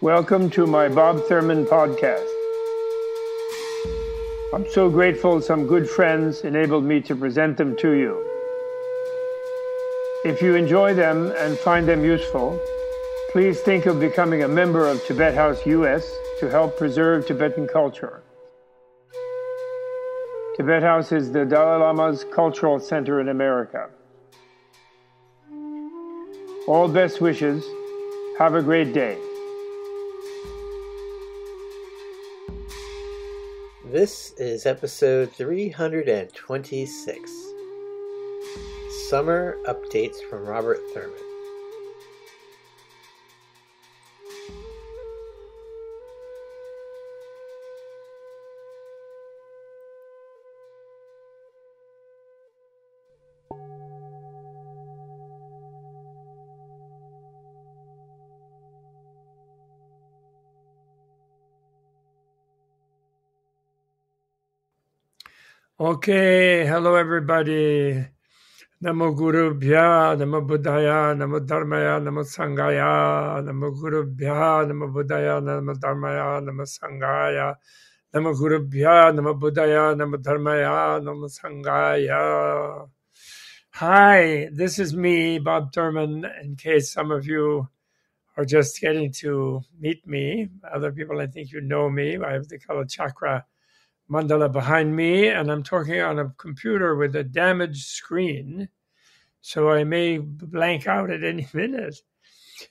Welcome to my Bob Thurman podcast. I'm so grateful some good friends enabled me to present them to you. If you enjoy them and find them useful, please think of becoming a member of Tibet House US to help preserve Tibetan culture. Tibet House is the Dalai Lama's cultural center in America. All best wishes. Have a great day. This is episode 326. Summer updates from Robert Thurman. Okay, hello everybody. Namo Guru Bhya, Namo Buddhaya, Namo Dharmaya, Namo Sanghaya, Namo Guru Bhya, Namo Buddhaya, Namo Dharmaya, Namo Sanghaya, Namo Guru Bhya, Namo Buddhaya, Namo Dharmaya, Namo Sanghaya. Hi, this is me, Bob Thurman, in case some of you are just getting to meet me. Other people, I think you know me. I have the Kala Chakra mandala behind me, and I'm talking on a computer with a damaged screen, so I may blank out at any minute.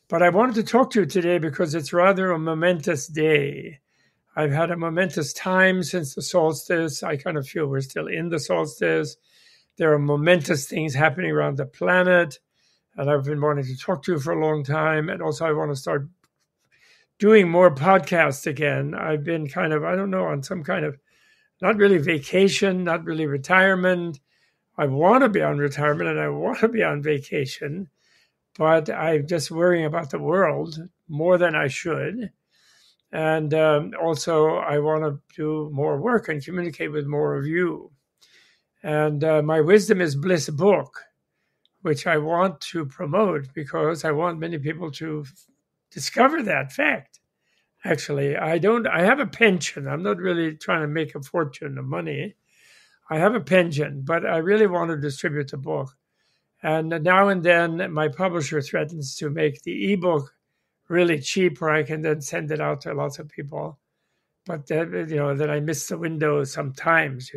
But I wanted to talk to you today because it's rather a momentous day. I've had a momentous time since the solstice. I kind of feel we're still in the solstice. There are momentous things happening around the planet, and I've been wanting to talk to you for a long time. And also I want to start doing more podcasts again. I've been kind of, I don't know, on some kind of not really vacation, not really retirement. I want to be on retirement and I want to be on vacation, but I'm just worrying about the world more than I should. And also, I want to do more work and communicate with more of you. And my Wisdom is Bliss book, which I want to promote because I want many people to discover that fact. Actually, I have a pension. I'm not really trying to make a fortune of money. I have a pension, but I really want to distribute the book. And now and then my publisher threatens to make the ebook really cheap where I can then send it out to lots of people. But then I miss the window sometimes,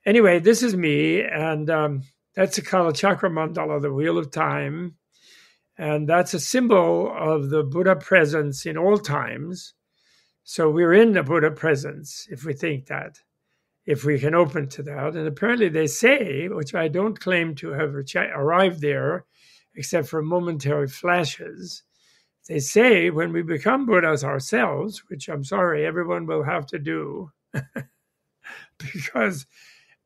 Anyway, this is me, and that's the Kala Chakra Mandala, the Wheel of Time. And that's a symbol of the Buddha presence in all times. So we're in the Buddha presence, if we think that, if we can open to that. And apparently they say, which I don't claim to have arrived there, except for momentary flashes, they say when we become Buddhas ourselves, which I'm sorry, everyone will have to do, because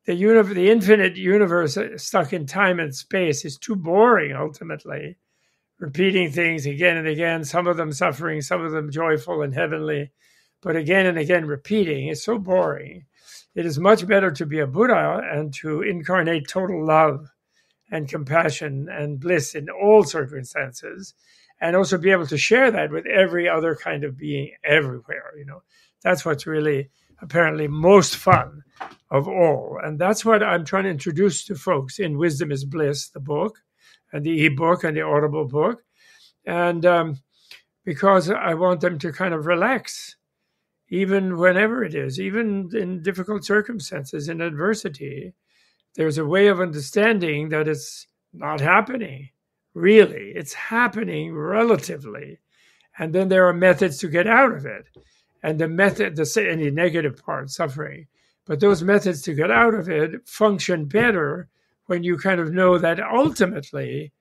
the infinite universe stuck in time and space is too boring, ultimately. Repeating things again and again, some of them suffering, some of them joyful and heavenly, but again and again repeating is so boring. It is much better to be a Buddha and to incarnate total love and compassion and bliss in all circumstances, and also be able to share that with every other kind of being everywhere. That's what's really apparently most fun of all. And that's what I'm trying to introduce to folks in Wisdom is Bliss, the book, and the ebook and the Audible book. And because I want them to kind of relax, even whenever it is, even in difficult circumstances, in adversity, there's a way of understanding that it's not happening. Really, it's happening relatively. And then there are methods to get out of it. And any negative part, suffering. But those methods to get out of it function better when you kind of know that ultimately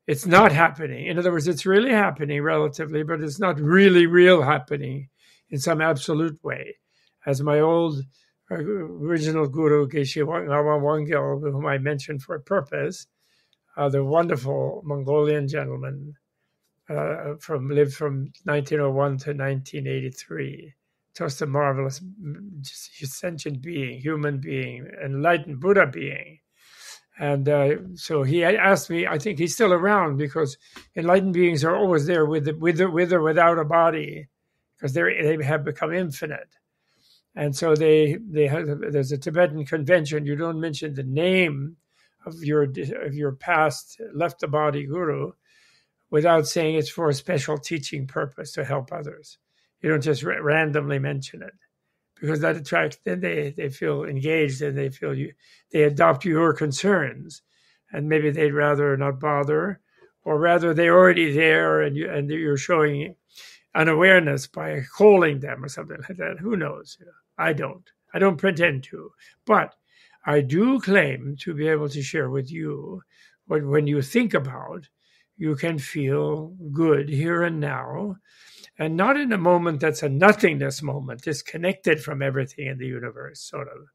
it's not happening. In other words, it's really happening relatively, but it's not really real happening in some absolute way. As my old original guru, Geshe Ngawang Wangel, whom I mentioned for a purpose, the wonderful Mongolian gentleman, lived from 1901 to 1983. Just a marvelous, sentient being, human being, enlightened Buddha being. And so he asked me, I think he's still around because enlightened beings are always there with or without a body, because they have become infinite. And so there's a Tibetan convention. You don't mention the name of your past left the body guru without saying it's for a special teaching purpose to help others. You don't just randomly mention it, because that attracts, then they feel engaged and they adopt your concerns, and maybe they'd rather not bother, or rather they're already there and you're showing unawareness by calling them or something like that. Who knows? I don't pretend to, but I do claim to be able to share with you what, when you think about, you can feel good here and now, and not in a moment that's a nothingness moment, disconnected from everything in the universe, sort of,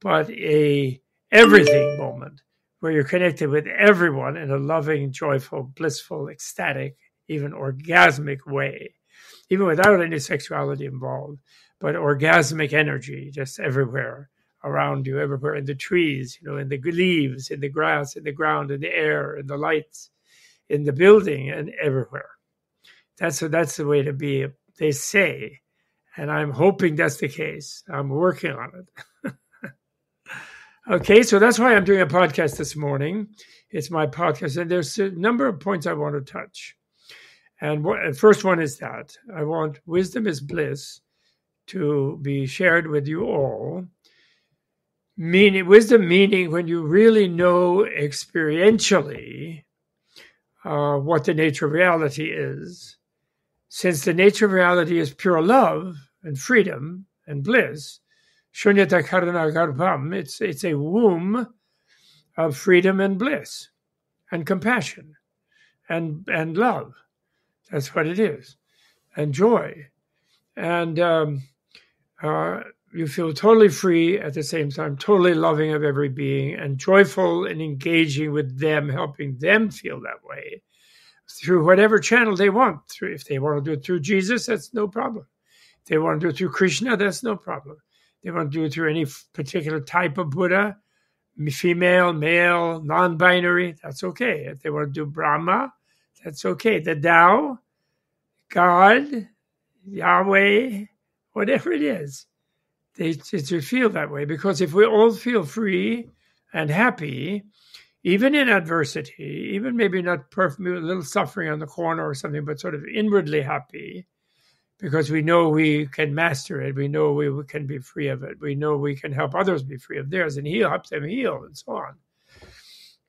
but a everything moment where you're connected with everyone in a loving, joyful, blissful, ecstatic, even orgasmic way, even without any sexuality involved, but orgasmic energy just everywhere around you, everywhere in the trees, in the leaves, in the grass, in the ground, in the air, in the lights, in the building, and everywhere. That's the way to be, they say, and I'm hoping that's the case. I'm working on it. Okay, so that's why I'm doing a podcast this morning. It's my podcast, and there's a number of points I want to touch. And the first one is that I want wisdom is bliss to be shared with you all. Wisdom meaning when you really know experientially what the nature of reality is. Since the nature of reality is pure love and freedom and bliss, Shunyata Karana Garbham, it's a womb of freedom and bliss and compassion and love. That's what it is. And joy. And you feel totally free at the same time, totally loving of every being and joyful and engaging with them, helping them feel that way through whatever channel they want. If they want to do it through Jesus, that's no problem. If they want to do it through Krishna, that's no problem. If they want to do it through any particular type of Buddha, female, male, non-binary, that's okay. If they want to do Brahma, that's okay. The Tao, God, Yahweh, whatever it is, they should feel that way. Because if we all feel free and happy, even in adversity, even maybe not perfect, a little suffering on the corner or something, but sort of inwardly happy, because we know we can master it. We know we can be free of it. We know we can help others be free of theirs and help them heal and so on.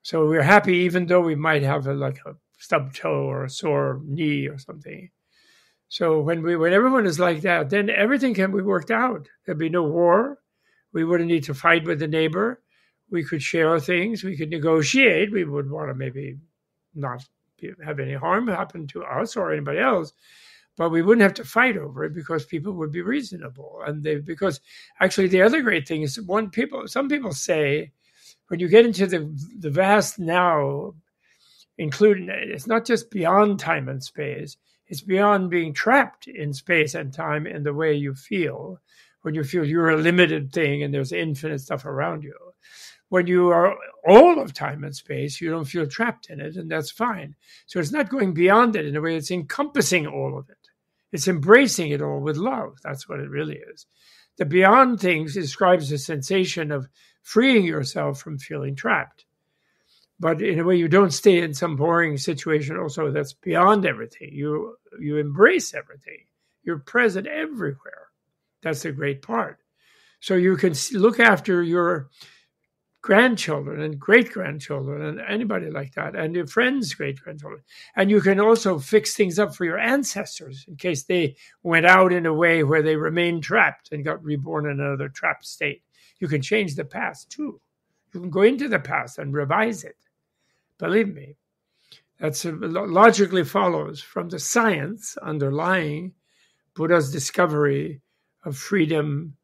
So we're happy even though we might have a stub toe or a sore knee or something. So when everyone is like that, then everything can be worked out. There'd be no war. We wouldn't need to fight with the neighbor. We could share things. We could negotiate. We would want to maybe not have any harm happen to us or anybody else, but we wouldn't have to fight over it because people would be reasonable. And because actually the other great thing is some people say when you get into the vast now, including, it's not just beyond time and space, it's beyond being trapped in space and time in the way you feel, when you feel you're a limited thing and there's infinite stuff around you. When you are all of time and space, you don't feel trapped in it, and that's fine. So it's not going beyond it in a way, it's encompassing all of it. It's embracing it all with love. That's what it really is. The beyond things describes the sensation of freeing yourself from feeling trapped. But in a way, you don't stay in some boring situation also that's beyond everything. You embrace everything. You're present everywhere. That's the great part. So you can look after your grandchildren and great-grandchildren and anybody like that, and your friends' great-grandchildren. And you can also fix things up for your ancestors in case they went out in a way where they remained trapped and got reborn in another trapped state. You can change the past too. You can go into the past and revise it. Believe me, that logically follows from the science underlying Buddha's discovery of freedom,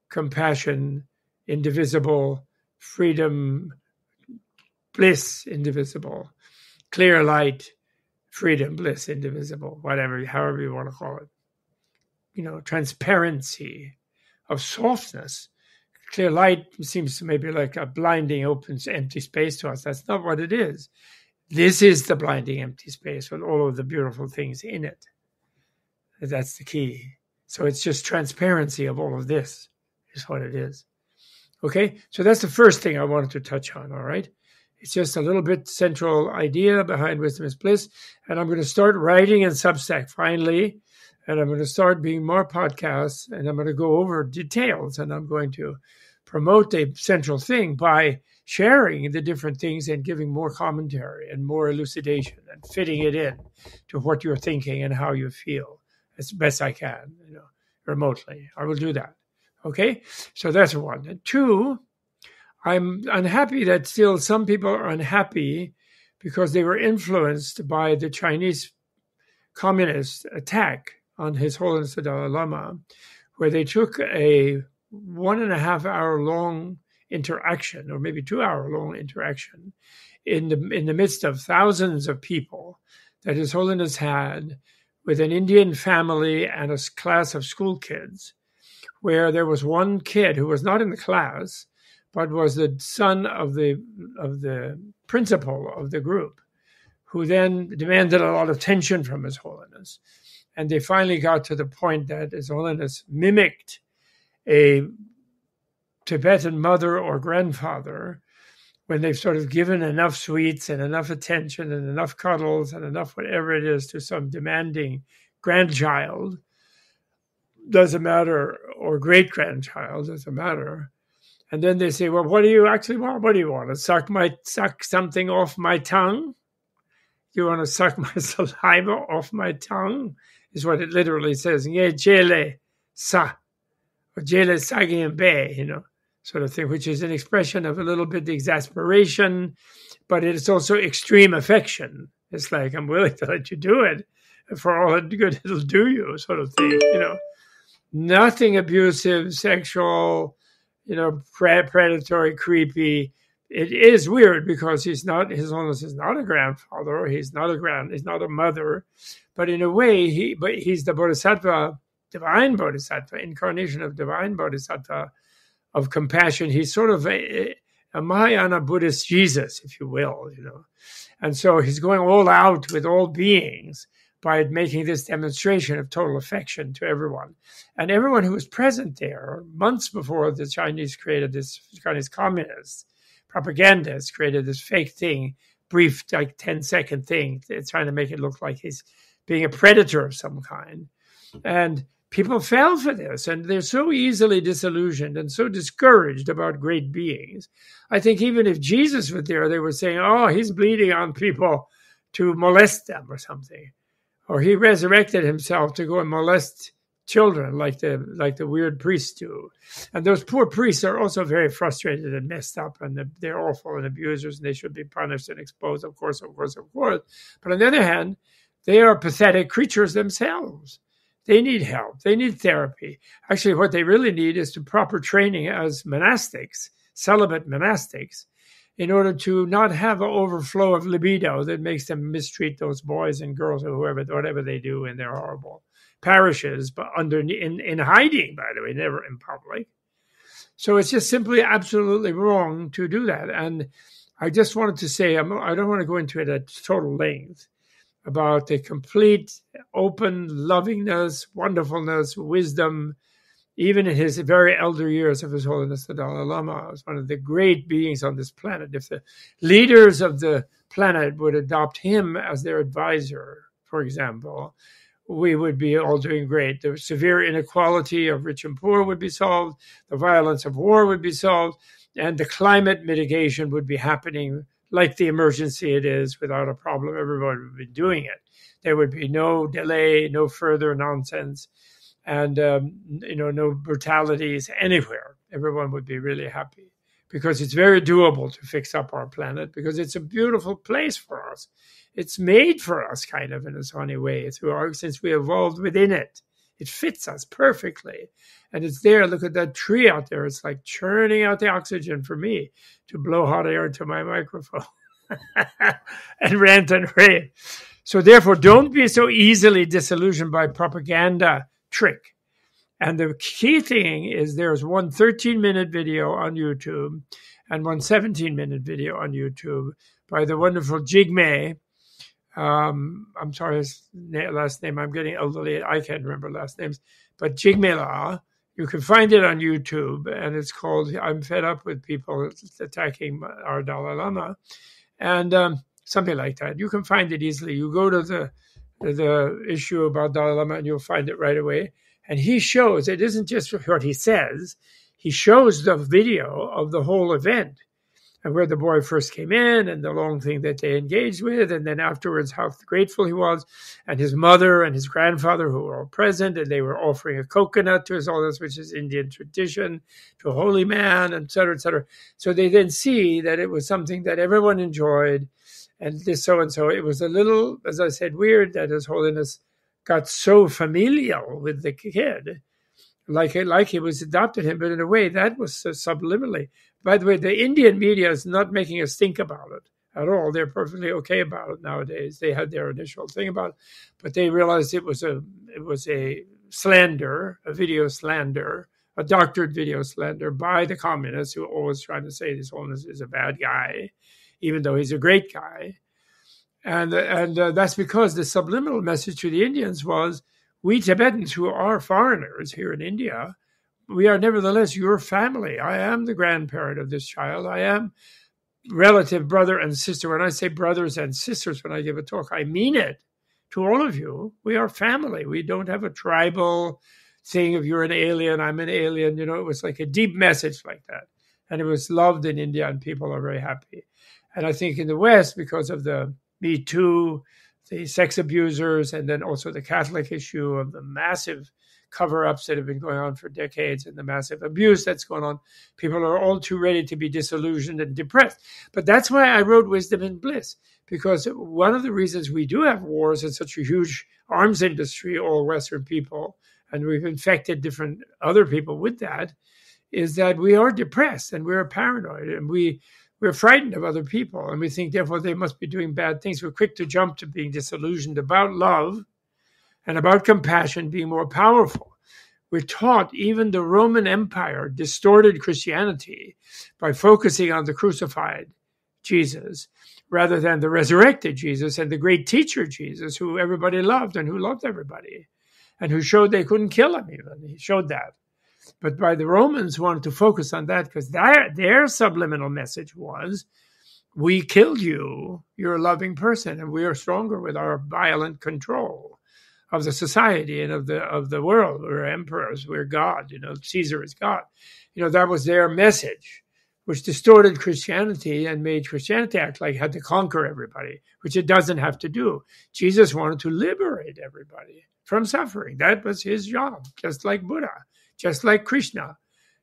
compassion, indivisible, freedom, bliss, indivisible, clear light, freedom, bliss, indivisible, however you want to call it. Transparency of softness, clear light seems to maybe like a blinding open empty space to us. That's not what it is. This is the blinding empty space with all of the beautiful things in it. That's the key. So it's just transparency of all of this is what it is. Okay, so that's the first thing I wanted to touch on, all right? It's just a little bit central idea behind Wisdom is Bliss. And I'm going to start writing in Substack finally. And I'm going to start being more podcasts. And I'm going to go over details. And I'm going to promote the central thing by sharing the different things and giving more commentary and more elucidation and fitting it in to what you're thinking and how you feel as best I can, remotely. I will do that. Okay? So that's one. And two, I'm unhappy that still some people are unhappy because they were influenced by the Chinese communist attack on His Holiness the Dalai Lama, where they took a 1.5 hour long interaction, or maybe 2 hour long interaction, in the midst of thousands of people that His Holiness had with an Indian family and a class of school kids, where there was one kid who was not in the class, but was the son of the principal of the group, who then demanded a lot of attention from His Holiness. And they finally got to the point that His Holiness mimicked a Tibetan mother or grandfather when they've sort of given enough sweets and enough attention and enough cuddles and enough whatever it is to some demanding grandchild, doesn't matter, or great-grandchild, doesn't matter. And then they say, well, what do you actually want? What do you want? To suck something off my tongue? You want to suck my saliva off my tongue? Is what it literally says. Nge jele sa, or jele sagimbe, sort of thing, which is an expression of a little bit of exasperation, but it's also extreme affection. It's like, I'm willing to let you do it for all the good it'll do you, sort of thing, Nothing abusive, sexual, predatory, creepy. It is weird because His Holiness is not a grandfather, he's not a mother, but in a way, he's the Bodhisattva, divine Bodhisattva, incarnation of divine Bodhisattva of compassion. He's sort of a Mahayana Buddhist Jesus, if you will, And so he's going all out with all beings by making this demonstration of total affection to everyone. And everyone who was present there, months before the Chinese communists, propagandists created this fake thing, brief, like 10-second thing, trying to make it look like he's being a predator of some kind. And people fell for this, and they're so easily disillusioned and so discouraged about great beings. I think even if Jesus was there, they were saying, oh, he's bleeding on people to molest them or something. Or he resurrected himself to go and molest children like the weird priests do. And those poor priests are also very frustrated and messed up, and they're awful and abusers, and they should be punished and exposed, of course. But on the other hand, they are pathetic creatures themselves. They need help. They need therapy. Actually, what they really need is to proper training as monastics, celibate monastics, in order to not have an overflow of libido that makes them mistreat those boys and girls or whatever they do in their horrible parishes, but in hiding, by the way, never in public. So it's just simply absolutely wrong to do that. And I just wanted to say, I don't want to go into it at total length about the complete open lovingness, wonderfulness, wisdom, even in his very elder years of His Holiness the Dalai Lama, was one of the great beings on this planet. If the leaders of the planet would adopt him as their advisor, for example, we would be all doing great. The severe inequality of rich and poor would be solved, the violence of war would be solved, and the climate mitigation would be happening like the emergency it is without a problem. Everybody would be doing it. There would be no delay, no further nonsense, and no brutalities anywhere. Everyone would be really happy because it's very doable to fix up our planet, because it's a beautiful place for us. It's made for us kind of in a funny way since we evolved within it. It fits us perfectly. And it's there. Look at that tree out there. It's like churning out the oxygen for me to blow hot air into my microphone and rant and rave. So therefore, don't be so easily disillusioned by propaganda trick And the key thing is there's one 13-minute video on YouTube and one 17-minute video on YouTube by the wonderful Jigme. I'm sorry, his last name, I'm getting elderly. I can't remember last names. But Jigme La, you can find it on YouTube, and it's called I'm Fed Up with People Attacking Our Dalai Lama. And something like that. You can find it easily. You go to the issue about Dalai Lama, and you'll find it right away. And he shows, it isn't just what he says, he shows the video of the whole event and where the boy first came in and the long thing that they engaged with, and then afterwards how grateful he was, and his mother and his grandfather who were all present, and they were offering a coconut to his elders, which is Indian tradition, to a holy man, et cetera, et cetera. So they then see that it was something that everyone enjoyed, and this so-and-so. It was a little, as I said, weird that His Holiness got so familial with the kid, like he was adopted him, but in a way that was subliminally. By the way, the Indian media is not making us think about it at all. They're perfectly okay about it nowadays. They had their initial thing about it, but they realized it was a slander, a video slander, a doctored video slander by the communists who are always trying to say His Holiness is a bad guy, even though he's a great guy. And that's because the subliminal message to the Indians was, we Tibetans who are foreigners here in India, we are nevertheless your family. I am the grandparent of this child. I am relative brother and sister. When I say brothers and sisters when I give a talk, I mean it to all of you. We are family. We don't have a tribal thing of you're an alien, I'm an alien. You know, it was like a deep message like that. And it was loved in India, and people are very happy. And I think in the West, because of the Me Too, the sex abusers, and then also the Catholic issue of the massive cover-ups that have been going on for decades and the massive abuse that's going on, people are all too ready to be disillusioned and depressed. But that's why I wrote Wisdom and Bliss, because one of the reasons we do have wars and such a huge arms industry, all Western people, and we've infected different other people with that, is that we are depressed and we're paranoid, and we're frightened of other people, and we think, therefore, they must be doing bad things. We're quick to jump to being disillusioned about love and about compassion being more powerful. We're taught even the Roman Empire distorted Christianity by focusing on the crucified Jesus rather than the resurrected Jesus and the great teacher Jesus, who everybody loved and who loved everybody and who showed they couldn't kill him even. He showed that. But by the Romans wanted to focus on that because their subliminal message was, we killed you, you're a loving person, and we are stronger with our violent control of the society and of the world. We're emperors, we're God, Caesar is God. That was their message, which distorted Christianity and made Christianity act like it had to conquer everybody, which it doesn't have to do. Jesus wanted to liberate everybody from suffering. That was his job, just like Buddha, just like Krishna,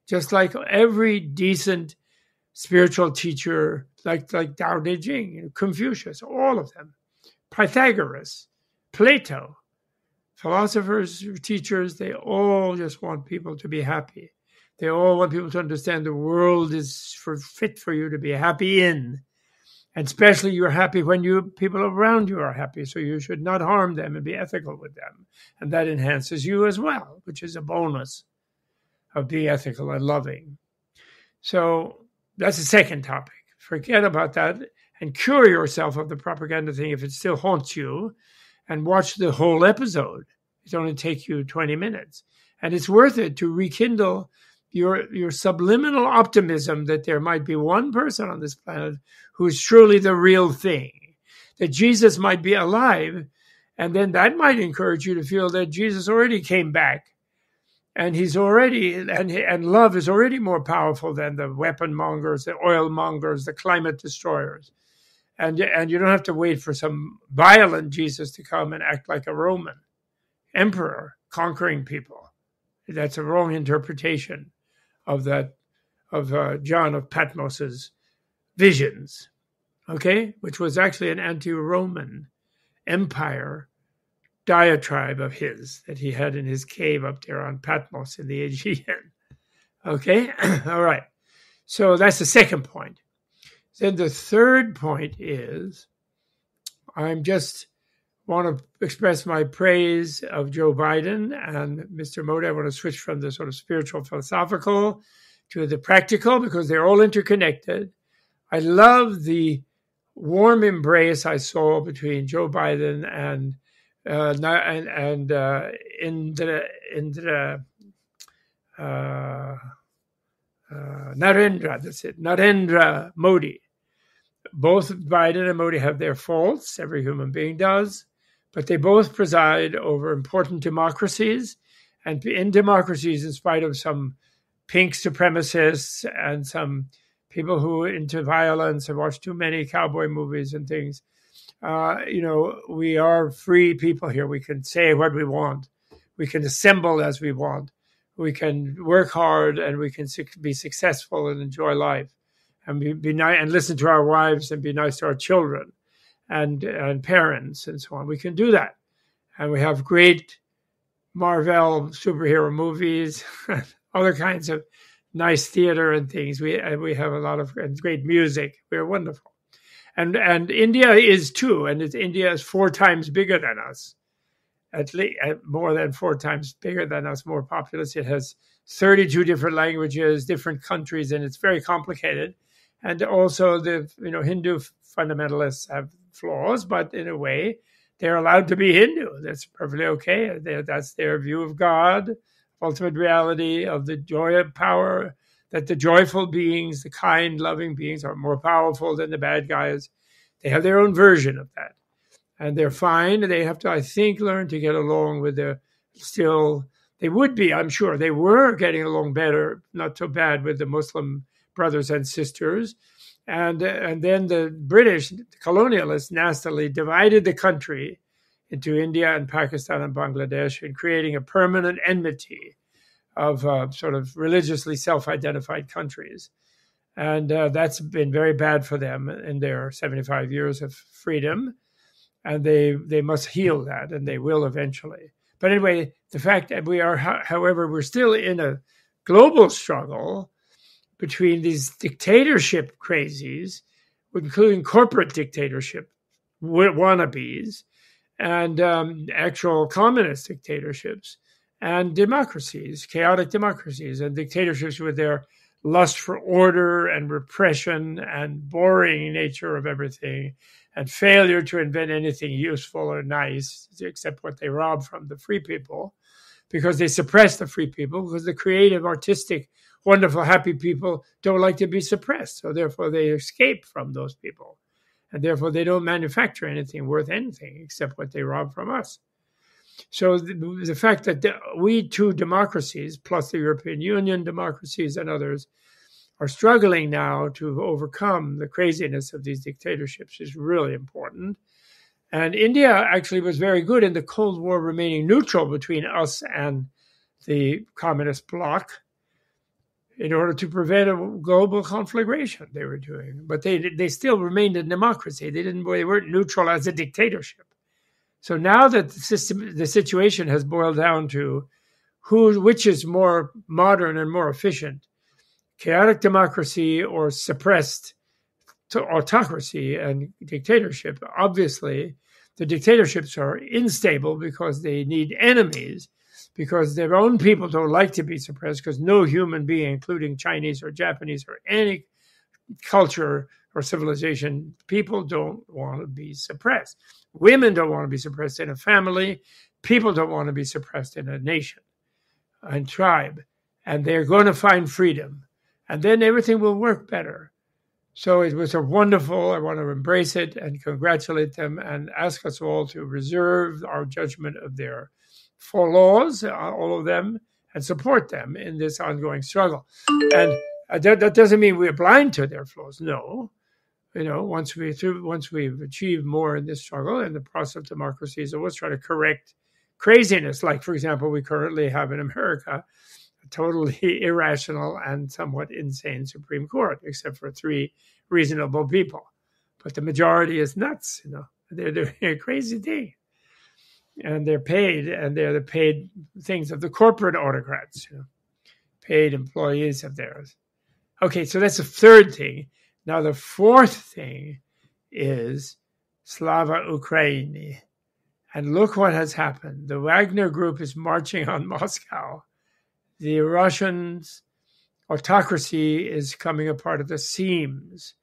just like every decent spiritual teacher, like Tao Te Ching, Confucius, all of them, Pythagoras, Plato, philosophers, teachers, they all just want people to be happy. They all want people to understand the world is fit for you to be happy in. And especially you're happy when people around you are happy, so you should not harm them and be ethical with them. And that enhances you as well, which is a bonus of being ethical and loving. So that's the second topic. Forget about that and cure yourself of the propaganda thing if it still haunts you, and watch the whole episode. It only takes you 20 minutes. And it's worth it to rekindle your subliminal optimism that there might be one person on this planet who is truly the real thing, that Jesus might be alive, and then that might encourage you to feel that Jesus already came back, and he's already, and love is already more powerful than the weapon mongers, the oil mongers, the climate destroyers. And you don't have to wait for some violent Jesus to come and act like a Roman emperor conquering people. That's a wrong interpretation of John of Patmos's visions, okay? Which was actually an anti-Roman empire diatribe of his that he had in his cave up there on Patmos in the Aegean. Okay? All right. So that's the second point. Then the third point is, I'm just want to express my praise of Joe Biden and Mr. Modi. I want to switch from the sort of spiritual philosophical to the practical because they're all interconnected. I love the warm embrace I saw between Joe Biden and Indira Narendra. That's it, Narendra Modi. Both Biden and Modi have their faults. Every human being does. But they both preside over important democracies. And in democracies, in spite of some pink supremacists and some people who are into violence and watch too many cowboy movies and things, we are free people here. We can say what we want. We can assemble as we want. We can work hard and we can be successful and enjoy life and be nice and listen to our wives and be nice to our children and parents and so on. We can do that. And we have great Marvel superhero movies, other kinds of nice theater and things. We have a lot of great music. We're wonderful. And India is too. And India is 4 times bigger than us, at least more than 4 times bigger than us, more populous. It has 32 different languages, different countries, and it's very complicated. And also the Hindu fundamentalists have flaws, but in a way, they're allowed to be Hindu. That's perfectly okay. That's their view of God, ultimate reality, of the joy of power, that the joyful beings, the kind, loving beings are more powerful than the bad guys. They have their own version of that. And they're fine. They have to, I think, learn to get along with they would be, I'm sure, they were getting along better, not so bad with the Muslim brothers and sisters. And then the British colonialists nastily divided the country into India and Pakistan and Bangladesh and creating a permanent enmity of sort of religiously self-identified countries. And that's been very bad for them in their 75 years of freedom. And they must heal that, and they will eventually. But anyway, the fact that however, we're still in a global struggle between these dictatorship crazies, including corporate dictatorship wannabes, and actual communist dictatorships, and democracies, chaotic democracies, and dictatorships with their lust for order and repression and boring nature of everything, and failure to invent anything useful or nice, except what they rob from the free people, because they suppress the free people, because the creative, artistic, wonderful, happy people don't like to be suppressed. So therefore they escape from those people. And therefore they don't manufacture anything worth anything except what they rob from us. So the fact that we 2 democracies, plus the European Union democracies and others, are struggling now to overcome the craziness of these dictatorships is really important. And India actually was very good in the Cold War, remaining neutral between us and the communist bloc in order to prevent a global conflagration they were doing. But they still remained a democracy. They weren't neutral as a dictatorship. So now that the situation has boiled down to which is more modern and more efficient, chaotic democracy or suppressed autocracy and dictatorship, obviously the dictatorships are unstable because they need enemies, because their own people don't like to be suppressed, because no human being, including Chinese or Japanese or any culture or civilization, people don't want to be suppressed. Women don't want to be suppressed in a family. People don't want to be suppressed in a nation and tribe. And they're going to find freedom. And then everything will work better. So it was I want to embrace it and congratulate them and ask us all to reserve our judgment of their flaws, all of them, and support them in this ongoing struggle. And that doesn't mean we're blind to their flaws. No. Once we've achieved more in this struggle and the process of democracy is always try to correct craziness. Like, for example, we currently have in America a totally irrational and somewhat insane Supreme Court, except for 3 reasonable people. But the majority is nuts. They're doing a crazy thing. And they're paid, and they're the paid things of the corporate autocrats, paid employees of theirs. Okay, so that's the 3rd thing. Now, the 4th thing is Slava Ukraini. And look what has happened. The Wagner Group is marching on Moscow. The Russians' autocracy is coming apart at the seams.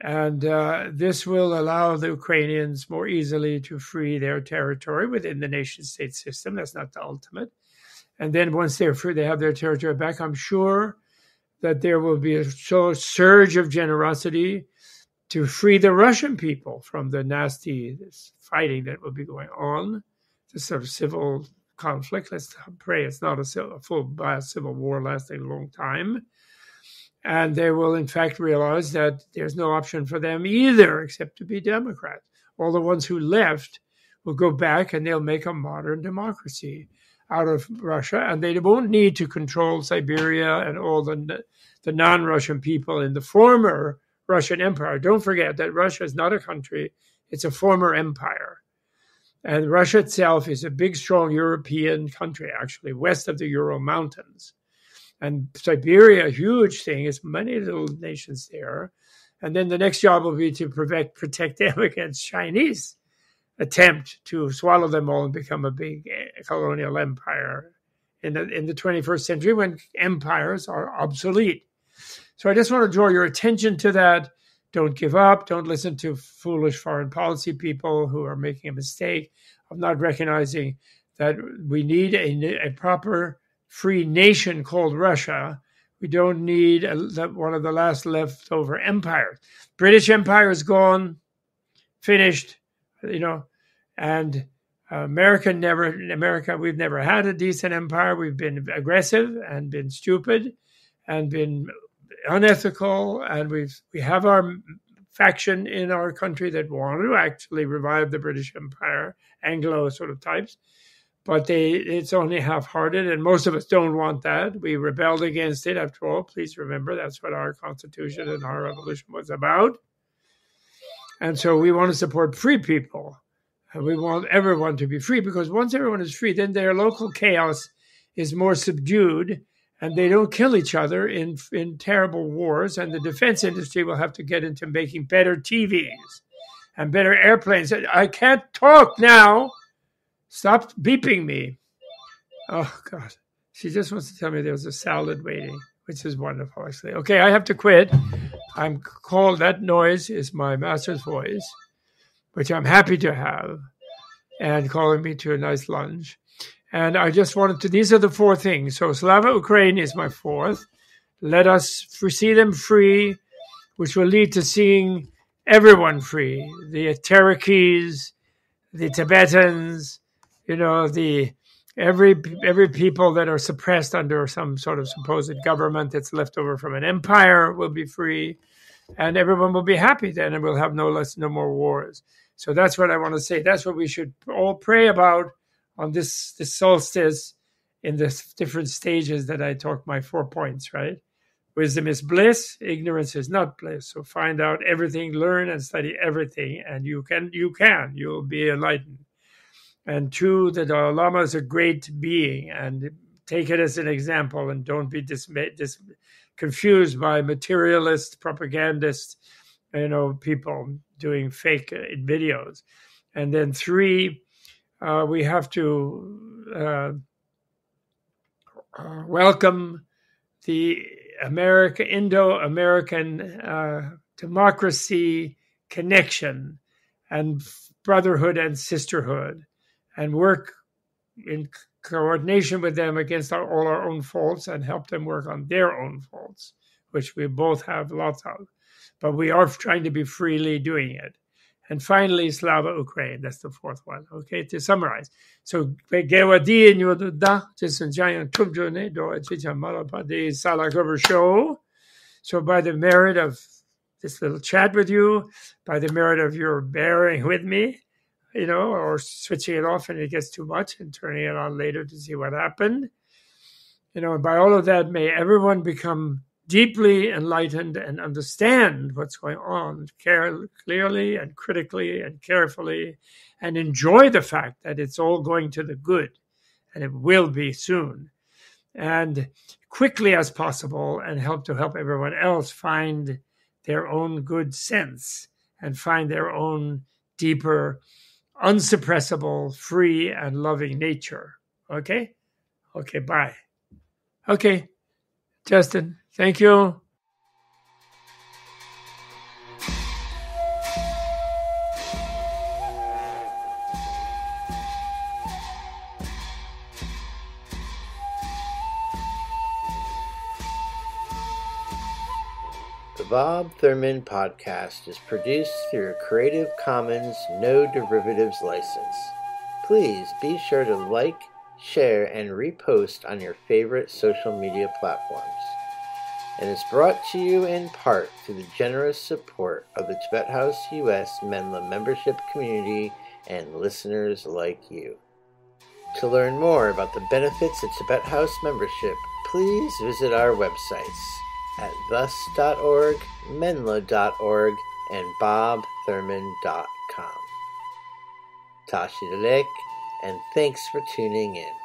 And this will allow the Ukrainians more easily to free their territory within the nation-state system. That's not the ultimate. And then once they're free, they have their territory back, I'm sure that there will be a surge of generosity to free the Russian people from the nasty fighting that will be going on, the sort of civil conflict. Let's pray it's not a full civil war lasting a long time. And they will, in fact, realize that there's no option for them either except to be Democrats. All the ones who left will go back and they'll make a modern democracy out of Russia. And they won't need to control Siberia and all the non-Russian people in the former Russian Empire. Don't forget that Russia is not a country. It's a former empire. And Russia itself is a big, strong European country, actually, west of the Ural Mountains. And Siberia, a huge thing, is many little nations there. And then the next job will be to protect them against Chinese attempt to swallow them all and become a big colonial empire in the 21st century when empires are obsolete. So I just want to draw your attention to that. Don't give up. Don't listen to foolish foreign policy people who are making a mistake of not recognizing that we need a proper free nation called Russia. We don't need one of the last leftover empires. British Empire is gone, finished, and America, we've never had a decent empire. We've been aggressive and been stupid and been unethical, and we have our faction in our country that want to actually revive the British Empire, Anglo sort of types. But it's only half-hearted, and most of us don't want that. We rebelled against it, after all. Please remember, that's what our Constitution and our revolution was about. And so we want to support free people. And we want everyone to be free, because once everyone is free, then their local chaos is more subdued, and they don't kill each other in terrible wars. And the defense industry will have to get into making better TVs and better airplanes. I can't talk now. Stop beeping me. Oh, God. She just wants to tell me there's a salad waiting, which is wonderful, actually. Okay, I have to quit. I'm called, that noise is my master's voice, which I'm happy to have, and calling me to a nice lunch. And I just wanted to, these are the four things. So Slava Ukraine is my fourth. Let us see them free, which will lead to seeing everyone free. The Cherokees, the Tibetans, every people that are suppressed under some sort of supposed government that's left over from an empire will be free, and everyone will be happy then, and we'll have no more wars. So that's what I want to say. That's what we should all pray about on this solstice in the different stages that I talked my 4 points, right? Wisdom is bliss, ignorance is not bliss. So find out everything, learn and study everything, and you'll be enlightened. And 2, the Dalai Lama is a great being, and take it as an example, and don't be confused by materialist, propagandist, people doing fake videos. And then 3, we have to welcome the Indo-American democracy connection and brotherhood and sisterhood, and work in coordination with them against all our own faults, and help them work on their own faults, which we both have lots of. But we are trying to be freely doing it. And finally, Slava Ukraine. That's the 4th one. Okay, to summarize. So, so by the merit of this little chat with you, by the merit of your bearing with me, or switching it off and it gets too much and turning it on later to see what happened. And by all of that, may everyone become deeply enlightened and understand what's going on clearly and critically and carefully, and enjoy the fact that it's all going to the good, and it will be soon, and quickly as possible, and help everyone else find their own good sense and find their own deeper unsuppressible, free, and loving nature. Okay? Okay, bye. Okay, Justin, thank you. The Bob Thurman Podcast is produced through a Creative Commons No Derivatives license. Please be sure to like, share, and repost on your favorite social media platforms. And it's brought to you in part through the generous support of the Tibet House US Menla membership community and listeners like you. To learn more about the benefits of Tibet House membership, please visit our websites at thus.org, menla.org, and bobthurman.com. Tashi Delek, and thanks for tuning in.